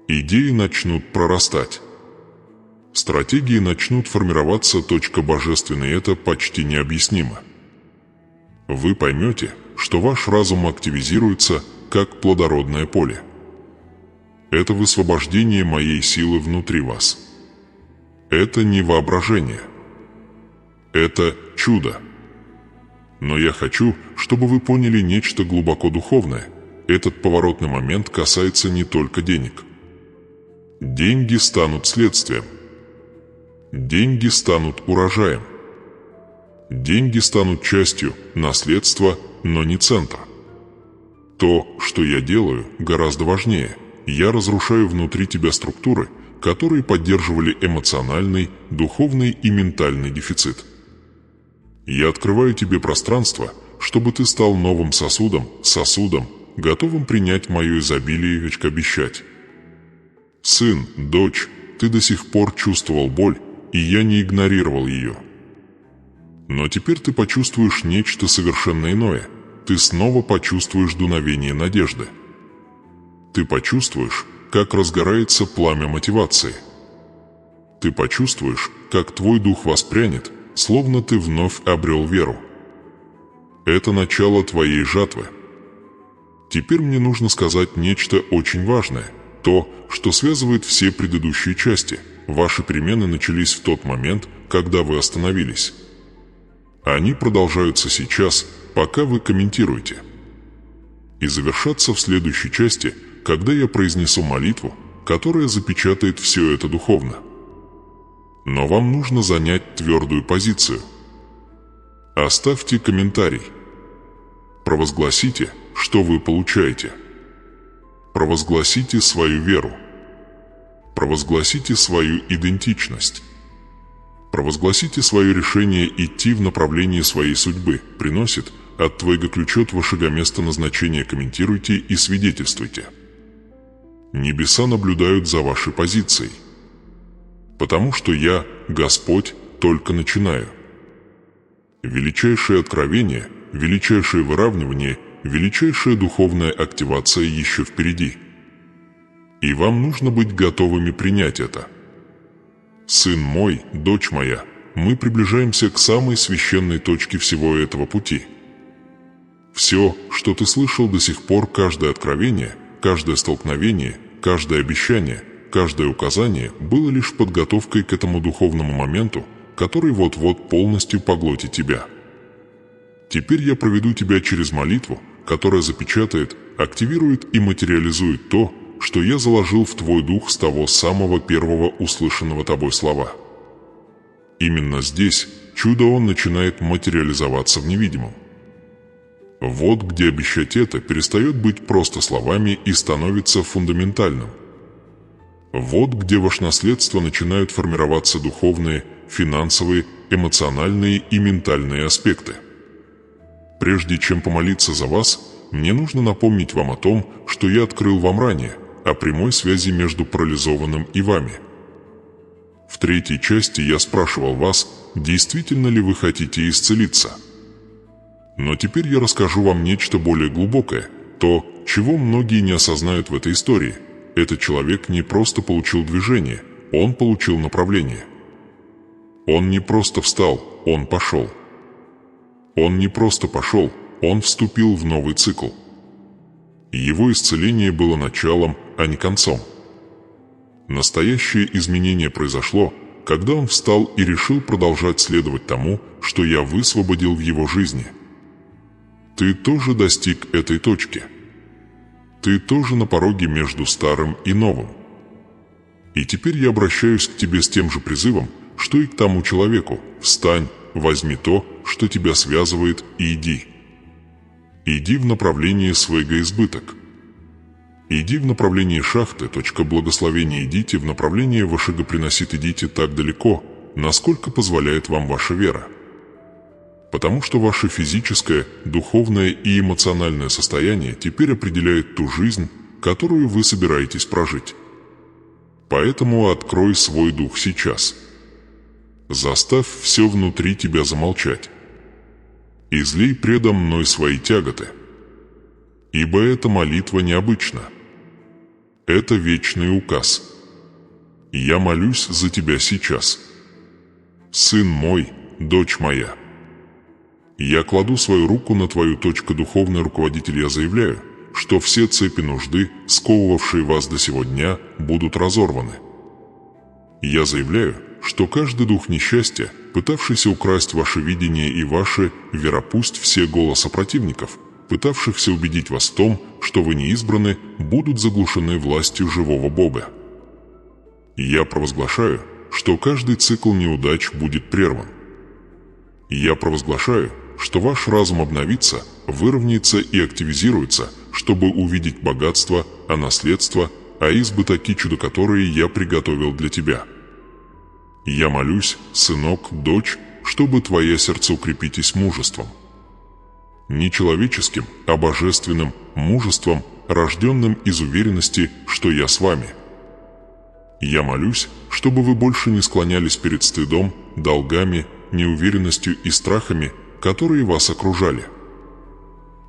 Идеи начнут прорастать. Стратегии начнут формироваться. Божественной это почти необъяснимо. Вы поймете, что ваш разум активизируется, как плодородное поле. Это высвобождение моей силы внутри вас. Это не воображение. Это чудо. Но я хочу, чтобы вы поняли нечто глубоко духовное. Этот поворотный момент касается не только денег. Деньги станут следствием. Деньги станут урожаем. Деньги станут частью наследства, но не центра. То, что я делаю, гораздо важнее. Я разрушаю внутри тебя структуры, которые поддерживали эмоциональный, духовный и ментальный дефицит. Я открываю тебе пространство, чтобы ты стал новым сосудом, готовым принять мое изобилие и обещать. Сын, дочь, ты до сих пор чувствовал боль, и я не игнорировал ее. Но теперь ты почувствуешь нечто совершенно иное. Ты снова почувствуешь дуновение надежды. Ты почувствуешь, как разгорается пламя мотивации. Ты почувствуешь, как твой дух воспрянет, словно ты вновь обрел веру. Это начало твоей жатвы. Теперь мне нужно сказать нечто очень важное. То, что связывает все предыдущие части. Ваши перемены начались в тот момент, когда вы остановились. Они продолжаются сейчас, пока вы комментируете. И завершатся в следующей части, когда я произнесу молитву, которая запечатает все это духовно. Но вам нужно занять твердую позицию. Оставьте комментарий. Провозгласите, что вы получаете. Провозгласите свою веру. Провозгласите свою идентичность. Провозгласите свое решение идти в направлении своей судьбы. Приносит от твоего ключа вашего места назначения. Комментируйте и свидетельствуйте. Небеса наблюдают за вашей позицией. Потому что я, Господь, только начинаю. Величайшее откровение, величайшее выравнивание, величайшая духовная активация еще впереди. И вам нужно быть готовыми принять это. Сын мой, дочь моя, мы приближаемся к самой священной точке всего этого пути. Все, что ты слышал до сих пор, каждое откровение, каждое столкновение, каждое обещание, каждое указание было лишь подготовкой к этому духовному моменту, который вот-вот полностью поглотит тебя. Теперь я проведу тебя через молитву, которая запечатает, активирует и материализует то, что я заложил в твой дух с того самого первого услышанного тобой слова. Именно здесь чудо начинает материализоваться в невидимом. Вот где обещать это перестает быть просто словами и становится фундаментальным. Вот где ваше наследство начинают формироваться духовные, финансовые, эмоциональные и ментальные аспекты. Прежде чем помолиться за вас, мне нужно напомнить вам о том, что я открыл вам ранее, о прямой связи между парализованным и вами. В третьей части я спрашивал вас, действительно ли вы хотите исцелиться. Но теперь я расскажу вам нечто более глубокое, то, чего многие не осознают в этой истории. Этот человек не просто получил движение, он получил направление. Он не просто встал, он пошел. Он не просто пошел, он вступил в новый цикл. Его исцеление было началом, а не концом. Настоящее изменение произошло, когда он встал и решил продолжать следовать тому, что я высвободил в его жизни. Ты тоже достиг этой точки. Ты тоже на пороге между старым и новым. И теперь я обращаюсь к тебе с тем же призывом, что и к тому человеку. Встань, возьми то, что тебя связывает, и иди. Иди в направлении своего избыток. Иди в направлении шахты, точка благословения, идите в направлении вашего приносит, идите так далеко, насколько позволяет вам ваша вера. Потому что ваше физическое, духовное и эмоциональное состояние теперь определяет ту жизнь, которую вы собираетесь прожить. Поэтому открой свой дух сейчас. Заставь все внутри тебя замолчать. Излей предо мной свои тяготы. Ибо эта молитва необычна. Это вечный указ. Я молюсь за тебя сейчас. Сын мой, дочь моя. Я кладу свою руку на твою точку, духовный руководитель, я заявляю, что все цепи нужды, сковывавшие вас до сего дня, будут разорваны. Я заявляю, что каждый дух несчастья, пытавшийся украсть ваше видение и ваше вера, пусть все голоса противников, пытавшихся убедить вас в том, что вы не избраны, будут заглушены властью живого Бога. Я провозглашаю, что каждый цикл неудач будет прерван. Я провозглашаю, что ваш разум обновится, выровняется и активизируется, чтобы увидеть богатство, наследство, избыток и чудо, которые я приготовил для тебя. Я молюсь, сынок, дочь, чтобы твое сердце укрепитесь мужеством. Не человеческим, а божественным мужеством, рожденным из уверенности, что я с вами. Я молюсь, чтобы вы больше не склонялись перед стыдом, долгами, неуверенностью и страхами, которые вас окружали.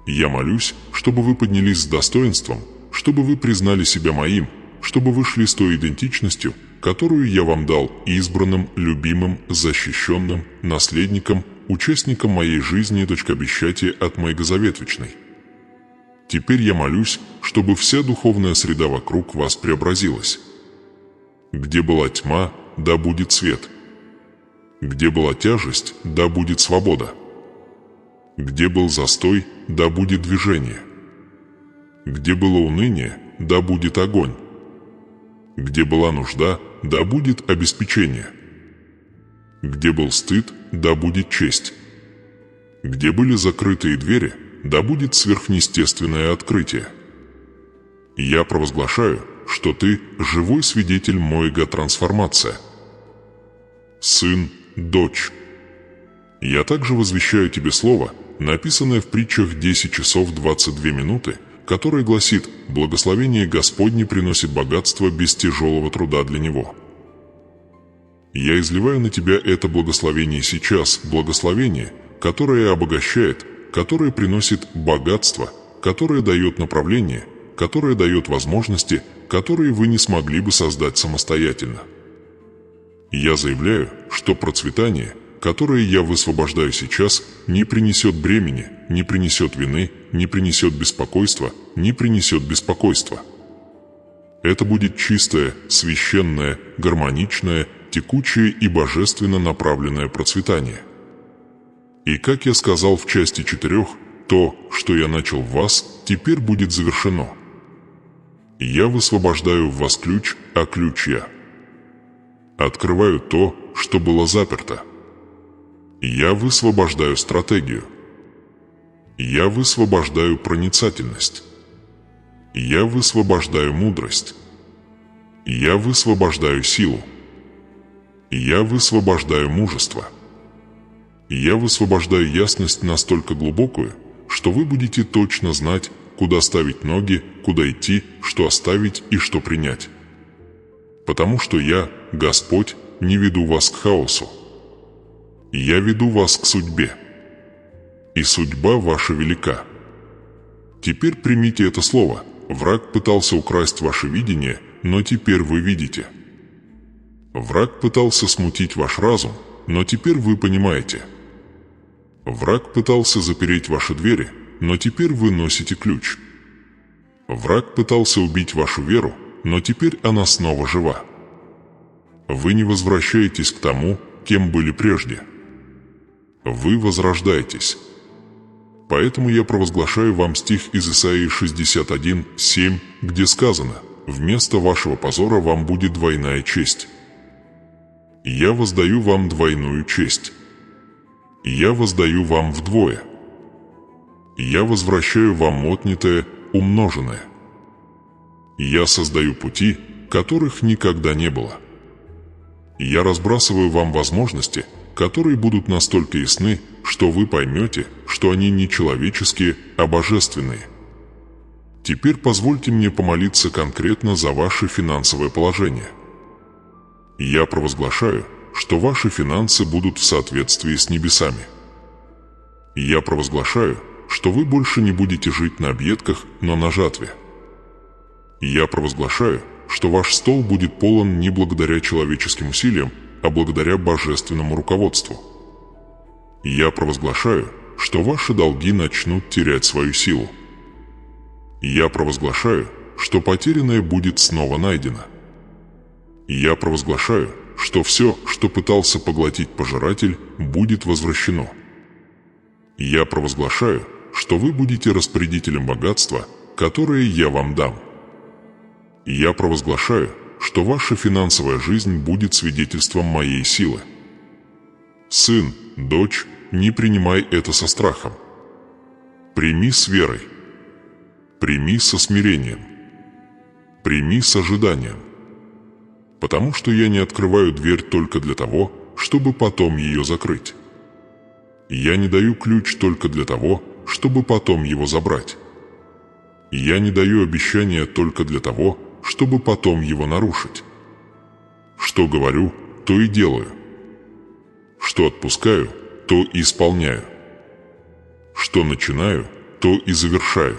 Я молюсь, чтобы вы поднялись с достоинством, чтобы вы признали себя моим, чтобы вы шли с той идентичностью, которую я вам дал, избранным, любимым, защищенным, наследником, участником моей жизни, дочкобещатия от моего завет вечный. Теперь я молюсь, чтобы вся духовная среда вокруг вас преобразилась. Где была тьма, да будет свет. Где была тяжесть, да будет свобода. Где был застой, да будет движение. Где было уныние, да будет огонь. Где была нужда, да будет обеспечение. Где был стыд, да будет честь. Где были закрытые двери, да будет сверхъестественное открытие. Я провозглашаю, что ты живой свидетель моего трансформация. Сын, дочь. Я также возвещаю тебе слово, написанное в притчах 10 часов 22 минуты, которое гласит: «Благословение Господне приносит богатство без тяжелого труда для него». Я изливаю на тебя это благословение сейчас, благословение, которое обогащает, которое приносит богатство, которое дает направление, которое дает возможности, которые вы не смогли бы создать самостоятельно. Я заявляю, что процветание, которое я высвобождаю сейчас, не принесет бремени, не принесет вины, не принесет беспокойства, не принесет беспокойства. Это будет чистое, священное, гармоничное, текучее и божественно направленное процветание. И как я сказал в части 4, то, что я начал в вас, теперь будет завершено. Я высвобождаю в вас ключ, а ключ я. Открываю то, что было заперто. Я высвобождаю стратегию. Я высвобождаю проницательность. Я высвобождаю мудрость. Я высвобождаю силу. Я высвобождаю мужество. Я высвобождаю ясность настолько глубокую, что вы будете точно знать, куда ставить ноги, куда идти, что оставить и что принять. Потому что я, Господь, не веду вас к хаосу. Я веду вас к судьбе. И судьба ваша велика. Теперь примите это слово. Враг пытался украсть ваше видение, но теперь вы видите. Враг пытался смутить ваш разум, но теперь вы понимаете. Враг пытался запереть ваши двери, но теперь вы носите ключ. Враг пытался убить вашу веру, но теперь она снова жива. Вы не возвращаетесь к тому, кем были прежде. Вы возрождаетесь. Поэтому я провозглашаю вам стих из Исаии 61:7, где сказано: «Вместо вашего позора вам будет двойная честь». Я воздаю вам двойную честь. Я воздаю вам вдвое. Я возвращаю вам отнятое, умноженное. Я создаю пути, которых никогда не было. Я разбрасываю вам возможности, которые будут настолько ясны, что вы поймете, что они не человеческие, а божественные. Теперь позвольте мне помолиться конкретно за ваше финансовое положение. Я провозглашаю, что ваши финансы будут в соответствии с небесами. Я провозглашаю, что вы больше не будете жить на объедках, но на жатве. Я провозглашаю, что ваш стол будет полон не благодаря человеческим усилиям, а благодаря божественному руководству. Я провозглашаю, что ваши долги начнут терять свою силу. Я провозглашаю, что потерянное будет снова найдено. Я провозглашаю, что все, что пытался поглотить пожиратель, будет возвращено. Я провозглашаю, что вы будете распорядителем богатства, которое я вам дам. Я провозглашаю, что ваша финансовая жизнь будет свидетельством моей силы. Сын, дочь, не принимай это со страхом. Прими с верой. Прими со смирением. Прими с ожиданием. Потому что я не открываю дверь только для того, чтобы потом ее закрыть. Я не даю ключ только для того, чтобы потом его забрать. Я не даю обещания только для того, чтобы потом его нарушить. Что говорю, то и делаю. Что отпускаю, то и исполняю. Что начинаю, то и завершаю.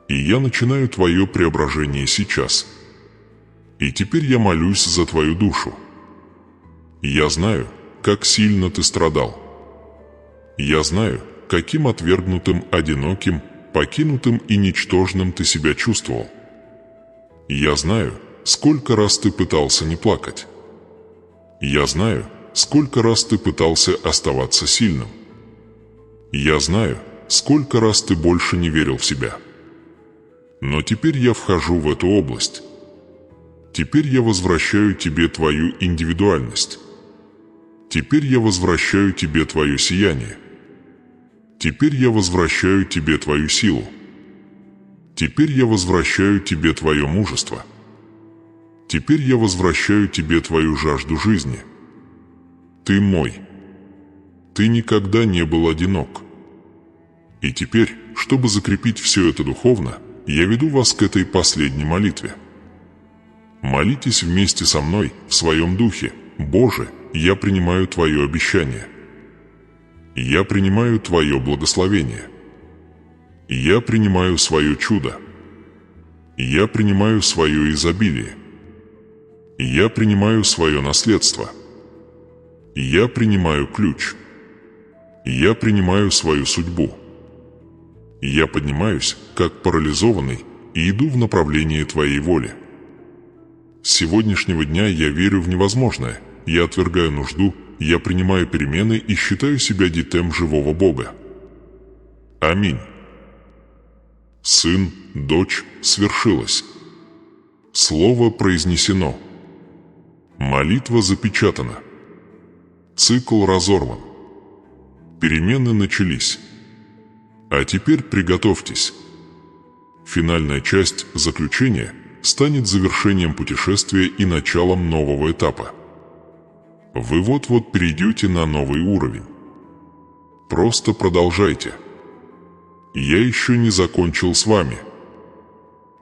И я начинаю твое преображение сейчас. И теперь я молюсь за твою душу. Я знаю, как сильно ты страдал. Я знаю, каким отвергнутым, одиноким, покинутым и ничтожным ты себя чувствовал. Я знаю, сколько раз ты пытался не плакать. Я знаю, сколько раз ты пытался оставаться сильным. Я знаю, сколько раз ты больше не верил в себя. Но теперь я вхожу в эту область. Теперь я возвращаю тебе твою индивидуальность. Теперь я возвращаю тебе твое сияние. Теперь я возвращаю тебе твою силу. Теперь я возвращаю тебе твое мужество. Теперь я возвращаю тебе твою жажду жизни. Ты мой. Ты никогда не был одинок. И теперь, чтобы закрепить все это духовно, я веду вас к этой последней молитве. Молитесь вместе со мной в своем духе. Боже, я принимаю Твое обещание. Я принимаю Твое благословение. Я принимаю свое чудо. Я принимаю свое изобилие. Я принимаю свое наследство. Я принимаю ключ. Я принимаю свою судьбу. Я поднимаюсь, как парализованный, и иду в направлении Твоей воли. С сегодняшнего дня я верю в невозможное, я отвергаю нужду, я принимаю перемены и считаю себя детем живого Бога. Аминь. Сын, дочь, свершилось. Слово произнесено. Молитва запечатана. Цикл разорван. Перемены начались. А теперь приготовьтесь. Финальная часть заключения станет завершением путешествия и началом нового этапа. Вы вот-вот перейдете на новый уровень. Просто продолжайте. Я еще не закончил с вами.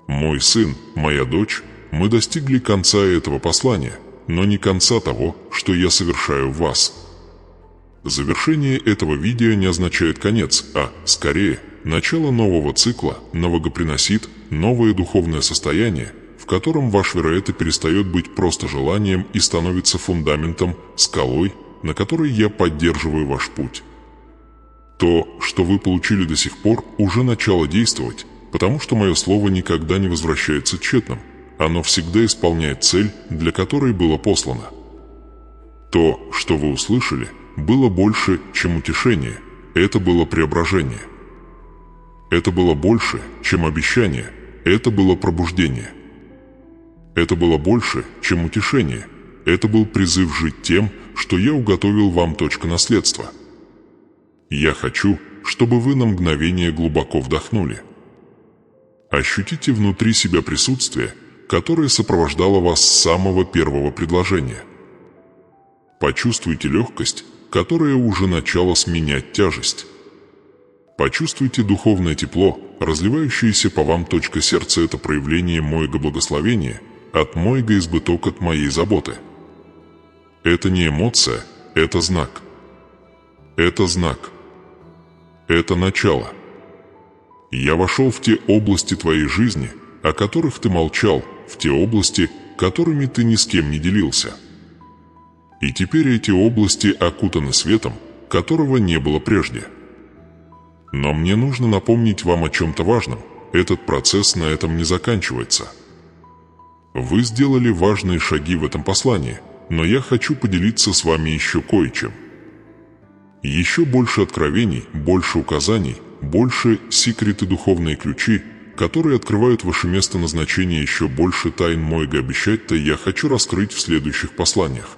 Мой сын, моя дочь, мы достигли конца этого послания, но не конца того, что я совершаю в вас. Завершение этого видео не означает конец, а, скорее, начало нового цикла новогоприносит новое духовное состояние, в котором ваш вероятно перестает быть просто желанием и становится фундаментом, скалой, на которой я поддерживаю ваш путь. То, что вы получили до сих пор, уже начало действовать, потому что мое слово никогда не возвращается тщетным, оно всегда исполняет цель, для которой было послано. То, что вы услышали, было больше, чем утешение, это было преображение. Это было больше, чем обещание, это было пробуждение. Это было больше, чем утешение, это был призыв жить тем, что я уготовил вам точка наследства. Я хочу, чтобы вы на мгновение глубоко вдохнули. Ощутите внутри себя присутствие, которое сопровождало вас с самого первого предложения. Почувствуйте легкость, которая уже начала сменять тяжесть. Почувствуйте духовное тепло, разливающееся по вам. Сердце – это проявление моего благословения, от моего избыток от моей заботы. Это не эмоция, это знак. Это знак. Это начало. Я вошел в те области твоей жизни, о которых ты молчал, в те области, которыми ты ни с кем не делился. И теперь эти области окутаны светом, которого не было прежде. Но мне нужно напомнить вам о чем-то важном. Этот процесс на этом не заканчивается. Вы сделали важные шаги в этом послании, но я хочу поделиться с вами еще кое-чем. Еще больше откровений, больше указаний, больше секреты, духовные ключи, которые открывают ваше место назначения, еще больше тайн моего обещать-то я хочу раскрыть в следующих посланиях.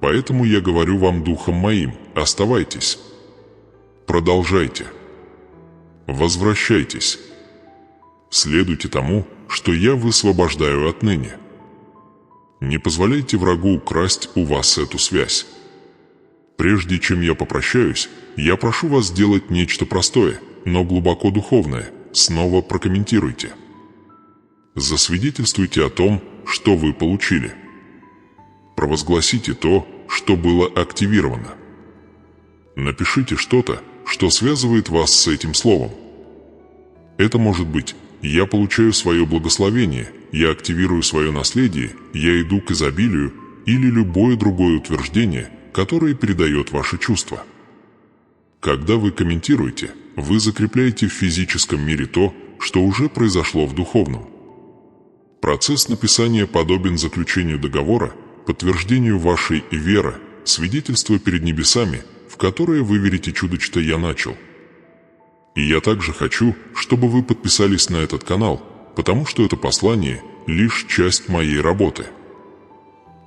Поэтому я говорю вам духом моим, оставайтесь. Продолжайте. Возвращайтесь. Следуйте тому, что я высвобождаю отныне. Не позволяйте врагу украсть у вас эту связь. Прежде чем я попрощаюсь, я прошу вас сделать нечто простое, но глубоко духовное. Снова прокомментируйте. Засвидетельствуйте о том, что вы получили. Провозгласите то, что было активировано. Напишите что-то, что связывает вас с этим словом. Это может быть: «Я получаю свое благословение», «Я активирую свое наследие», «Я иду к изобилию» или любое другое утверждение, которое передает ваши чувства. Когда вы комментируете, вы закрепляете в физическом мире то, что уже произошло в духовном. Процесс написания подобен заключению договора, подтверждению вашей веры, свидетельства перед небесами, в которое вы верите чудо-что «Я начал». И я также хочу, чтобы вы подписались на этот канал, потому что это послание – лишь часть моей работы.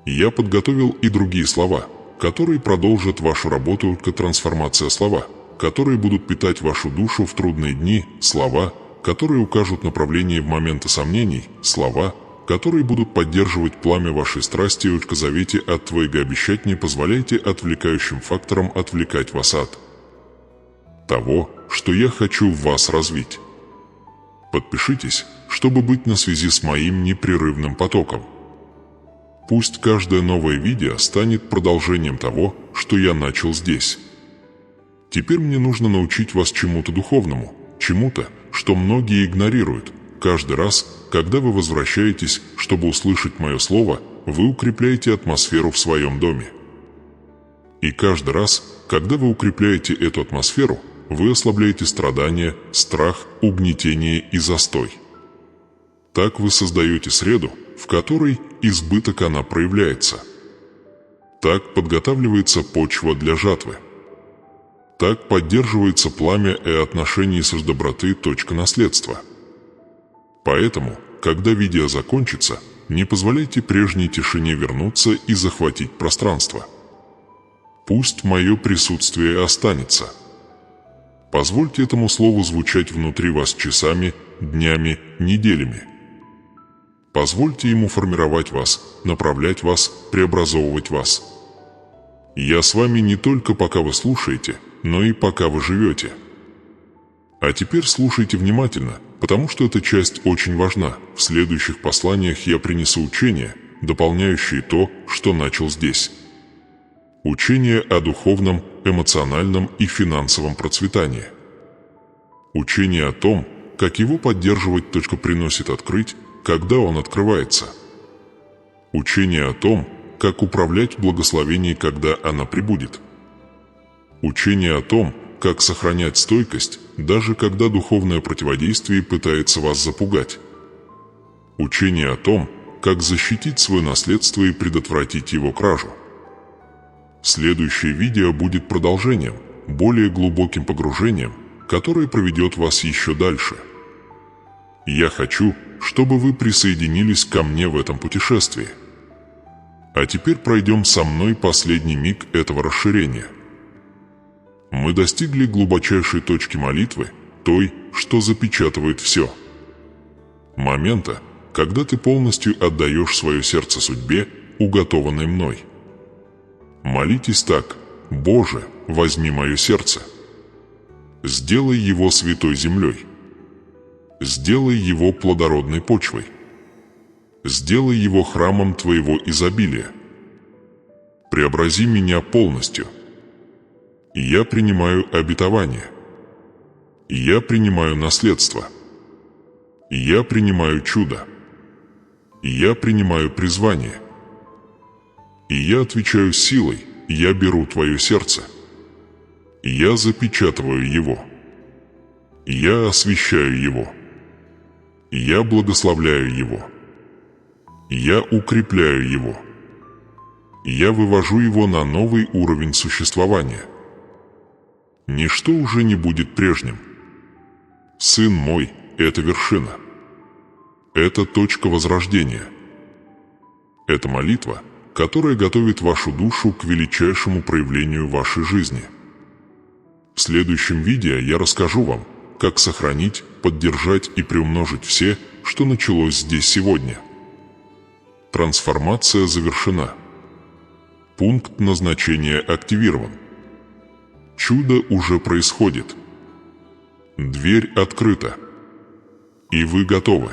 Я подготовил и другие слова, которые продолжат вашу работу как трансформация, слова, которые будут питать вашу душу в трудные дни, слова, которые укажут направление в моменты сомнений, слова, которые будут поддерживать пламя вашей страсти, и завете от твоего обещать не позволяйте отвлекающим факторам отвлекать вас от того, что я хочу в вас развить. Подпишитесь, чтобы быть на связи с моим непрерывным потоком. Пусть каждое новое видео станет продолжением того, что я начал здесь. Теперь мне нужно научить вас чему-то духовному, чему-то, что многие игнорируют. Каждый раз, когда вы возвращаетесь, чтобы услышать мое слово, вы укрепляете атмосферу в своем доме. И каждый раз, когда вы укрепляете эту атмосферу, вы ослабляете страдания, страх, угнетение и застой. Так вы создаете среду, в которой избыток она проявляется. Так подготавливается почва для жатвы. Так поддерживается пламя и отношения с доброты, точка наследства. Поэтому, когда видео закончится, не позволяйте прежней тишине вернуться и захватить пространство. Пусть мое присутствие останется. Позвольте этому слову звучать внутри вас часами, днями, неделями. Позвольте ему формировать вас, направлять вас, преобразовывать вас. Я с вами не только пока вы слушаете, но и пока вы живете. А теперь слушайте внимательно, потому что эта часть очень важна. В следующих посланиях я принесу учения, дополняющие то, что начал здесь. Учение о духовном, эмоциональном и финансовом процветании. Учение о том, как его поддерживать, приносит открыть, когда он открывается. Учение о том, как управлять благословением, когда она прибудет. Учение о том, как сохранять стойкость, даже когда духовное противодействие пытается вас запугать. Учение о том, как защитить свое наследство и предотвратить его кражу. Следующее видео будет продолжением, более глубоким погружением, которое проведет вас еще дальше. Я хочу, чтобы вы присоединились ко мне в этом путешествии. А теперь пройдем со мной последний миг этого расширения. Мы достигли глубочайшей точки молитвы, той, что запечатывает все. Момента, когда ты полностью отдаешь свое сердце судьбе, уготованной мной. Молитесь так: «Боже, возьми мое сердце. Сделай его святой землей. Сделай его плодородной почвой. Сделай его храмом твоего изобилия. Преобрази меня полностью. Я принимаю обетование. Я принимаю наследство. Я принимаю чудо. Я принимаю призвание. И я отвечаю силой: я беру твое сердце. Я запечатываю его. Я освящаю его. Я благословляю его. Я укрепляю его. Я вывожу его на новый уровень существования. Ничто уже не будет прежним. Сын мой – это вершина. Это точка возрождения. Это молитва, которая готовит вашу душу к величайшему проявлению вашей жизни. В следующем видео я расскажу вам, как сохранить, поддержать и приумножить все, что началось здесь сегодня. Трансформация завершена. Пункт назначения активирован. Чудо уже происходит. Дверь открыта. И вы готовы.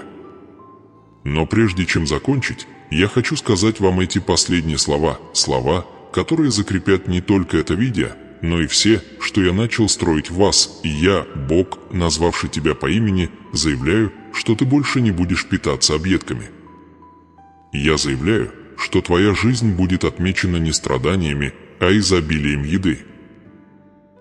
Но прежде чем закончить, я хочу сказать вам эти последние слова, которые закрепят не только это видео, но и все, что я начал строить в вас, и я, Бог, назвавший тебя по имени, заявляю, что ты больше не будешь питаться объедками. Я заявляю, что твоя жизнь будет отмечена не страданиями, а изобилием еды.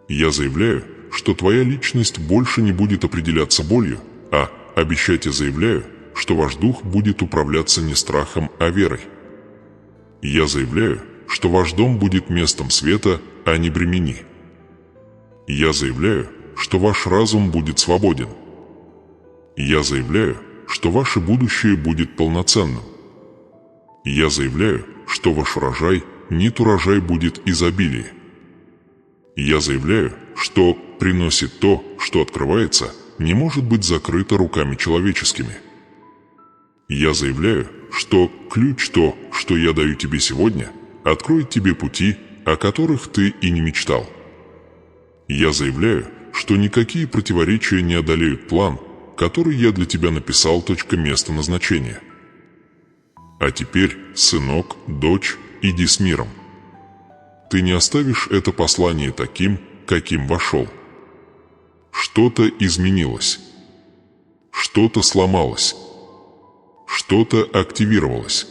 Я заявляю, что твоя личность больше не будет определяться болью, а обещайте заявляю, что ваш дух будет управляться не страхом, а верой. Я заявляю, что ваш дом будет местом света, а не бремени. Я заявляю, что ваш разум будет свободен. Я заявляю, что ваше будущее будет полноценным. Я заявляю, что ваш урожай, нет урожай будет изобилие. Я заявляю, что приносит то, что открывается, не может быть закрыто руками человеческими. Я заявляю, что ключ то, что я даю тебе сегодня, откроет тебе пути, о которых ты и не мечтал. Я заявляю, что никакие противоречия не одолеют план, который я для тебя написал. Место назначения. А теперь, сынок, дочь, иди с миром. Ты не оставишь это послание таким, каким вошел. Что-то изменилось. Что-то сломалось. Что-то активировалось.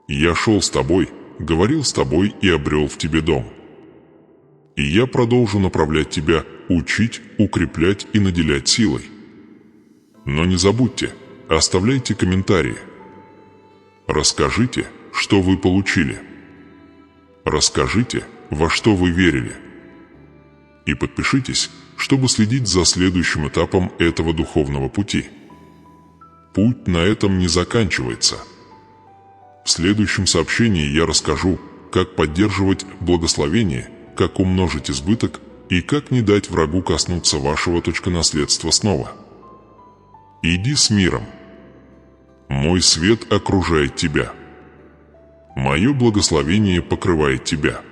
Я шел с тобой, говорил с тобой и обрел в тебе дом. И я продолжу направлять тебя, учить, укреплять и наделять силой. Но не забудьте, оставляйте комментарии. Расскажите, что вы получили. Расскажите, во что вы верили. И подпишитесь, чтобы следить за следующим этапом этого духовного пути. Путь на этом не заканчивается. В следующем сообщении я расскажу, как поддерживать благословение, как умножить избыток и как не дать врагу коснуться вашего наследства снова. Иди с миром. Мой свет окружает тебя. Мое благословение покрывает тебя.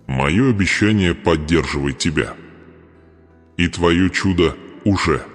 Мое обещание поддерживает тебя. И твое чудо уже